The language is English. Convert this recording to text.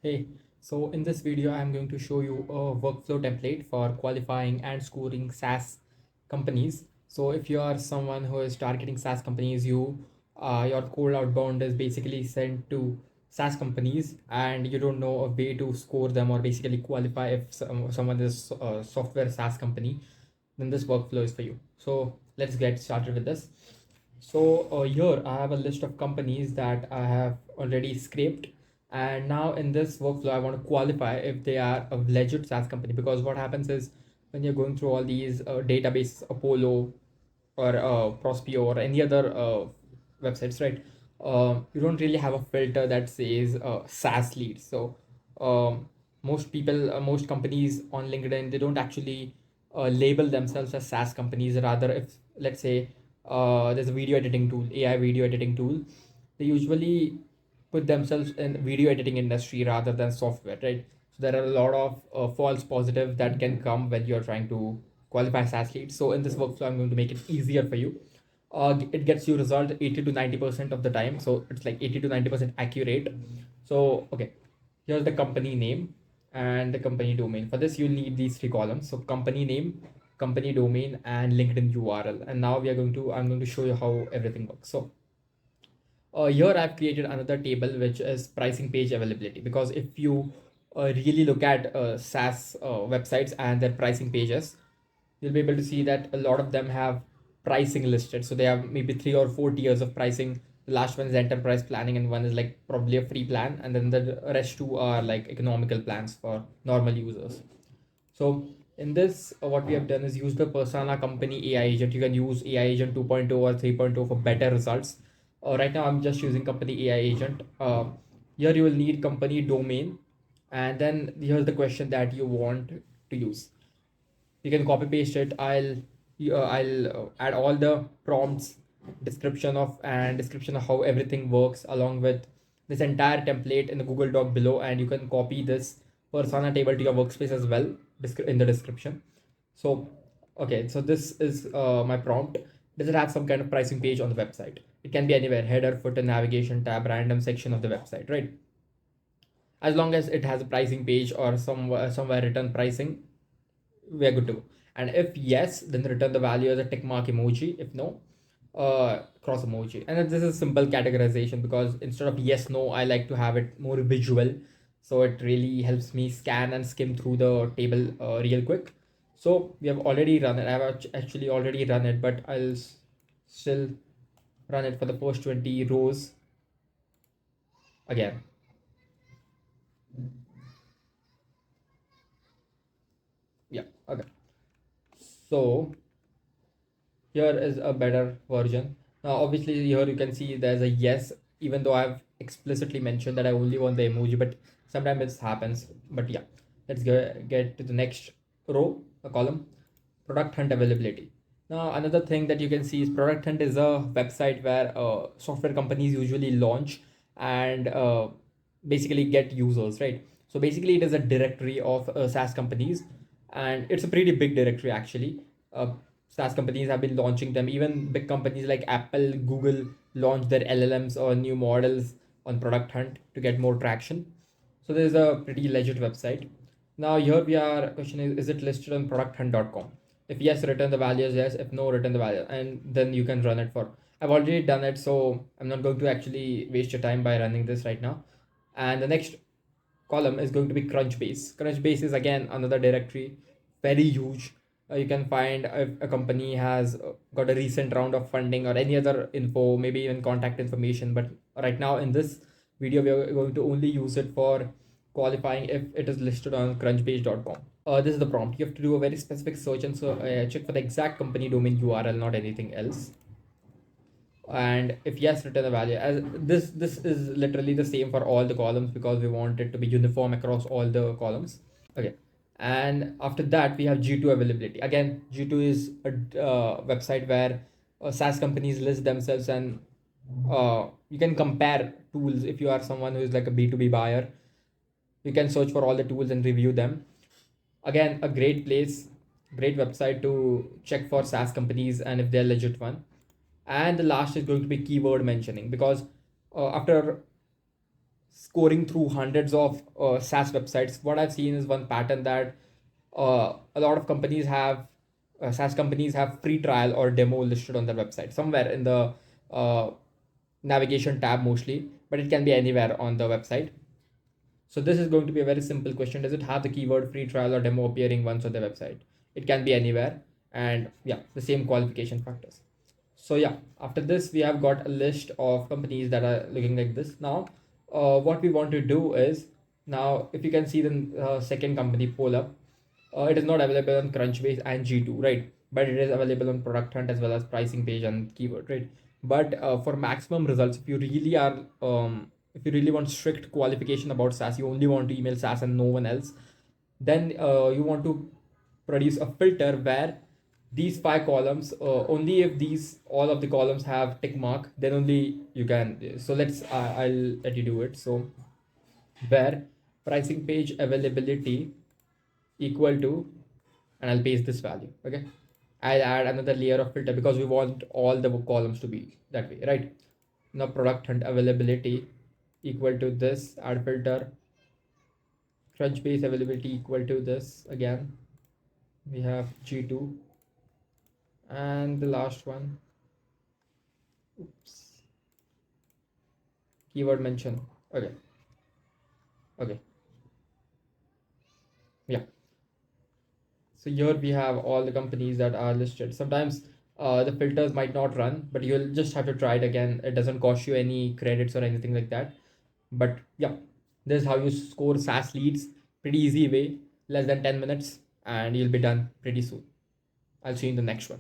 Hey, so in this video, I'm going to show you a workflow template for qualifying and scoring SaaS companies. So if you are someone who is targeting SaaS companies, your cold outbound is basically sent to SaaS companies, and you don't know a way to score them or basically qualify if someone is a software SaaS company, then this workflow is for you. So let's get started with this. So here I have a list of companies that I have already scraped. And now in this workflow, I want to qualify if they are a legit SaaS company, because what happens is when you're going through all these database, Apollo or Prospeo or any other websites, right? You don't really have a filter that says SaaS lead. So most companies on LinkedIn, they don't actually label themselves as SaaS companies. Rather, if let's say there's a video editing tool, AI video editing tool, they usually put themselves in video editing industry rather than software, right? So there are a lot of false positives that can come when you're trying to qualify SaaS leads. So in this workflow, I'm going to make it easier for you. It gets you result 80 to 90% of the time. So it's like 80 to 90% accurate. So, okay, here's the company name and the company domain. For this, you'll need these three columns. So company name, company domain, and LinkedIn URL. And now I'm going to show you how everything works. So here I've created another table which is pricing page availability, because if you really look at SaaS websites and their pricing pages, you'll be able to see that a lot of them have pricing listed. So they have maybe 3 or 4 tiers of pricing. The last one is enterprise planning, and one is like probably a free plan, and then the rest two are like economical plans for normal users. So in this, what we have done is use the Persona company AI agent. You can use AI agent 2.0 or 3.0 for better results. Right now, I'm just using company AI agent. Here you will need company domain, and then here's the question that you want to use. You can copy paste it. I'll add all the prompts, description of how everything works, along with this entire template in the Google Doc below, and you can copy this persona table to your workspace as well in the description. So okay, so this is my prompt. Does it have some kind of pricing page on the website? It can be anywhere: header, footer, navigation tab, random section of the website, right? As long as it has a pricing page or somewhere written pricing, we are good to go. And if yes, then return the value as a tick mark emoji. If no, cross emoji. And then this is simple categorization, because instead of yes no, I like to have it more visual, so it really helps me scan and skim through the table real quick. So we have already run it. I have actually already run it, but still run it for the first 20 rows again. Yeah, okay. So here is a better version. Now, obviously, here you can see there's a yes, even though I've explicitly mentioned that I only want the emoji, but sometimes it happens. But yeah, let's get to the next row, a column, product hunt availability. Now, another thing that you can see is product hunt is a website where software companies usually launch and basically get users, right? So basically, it is a directory of SaaS companies, and it's a pretty big directory actually. SaaS companies have been launching them. Even big companies like Apple, Google launch their LLMs or new models on Product Hunt to get more traction. So there's a pretty legit website. Now here we are. Question is it listed on producthunt.com? If yes, return the values yes. If no, return the value, and then you can run it for. I've already done it, so I'm not going to actually waste your time by running this right now. And the next column is going to be Crunchbase. Crunchbase is again another directory, very huge. You can find if a company has got a recent round of funding or any other info, maybe even contact information. But right now in this video, we are going to only use it for qualifying if it is listed on crunchbase.com. This is the prompt. You have to do a very specific search and so check for the exact company domain URL, not anything else. And if yes, return the value. As this is literally the same for all the columns, because we want it to be uniform across all the columns. Okay, and after that we have G2 availability. Again, G2 is a website where SaaS companies list themselves, and you can compare tools. If you are someone who is like a B2B buyer, you can search for all the tools and review them. Again, a great place, great website to check for SaaS companies and if they're legit one. And the last is going to be keyword mentioning, because after scoring through hundreds of SaaS websites, what I've seen is one pattern that a lot of companies have SaaS companies have free trial or demo listed on their website somewhere in the uh, navigation tab mostly, but it can be anywhere on the website. So this is going to be a very simple question. Does it have the keyword free trial or demo appearing once on the website? It can be anywhere. And yeah, the same qualification factors. So yeah, after this, we have got a list of companies that are looking like this. Now, what we want to do is, now if you can see the second company pull up, it is not available on Crunchbase and G2, right? But it is available on Product Hunt as well as Pricing Page and Keyword, right? But for maximum results, if you really want strict qualification about SaaS, you only want to email SaaS and no one else, then you want to produce a filter where these five columns, only if these all of the columns have tick mark, then only you can. So I'll let you do it. So where pricing page availability equal to, and I'll paste this value. Okay, I'll add another layer of filter because we want all the columns to be that way, right? Now product hunt availability equal to this, add filter. Crunchbase availability equal to this again. We have G2, and the last one, oops, keyword mention. Okay, okay, yeah. So here we have all the companies that are listed. Sometimes the filters might not run, but you'll just have to try it again. It doesn't cost you any credits or anything like that. But yeah, this is how you score SaaS leads. Pretty easy way, less than 10 minutes, and you'll be done pretty soon. I'll see you in the next one.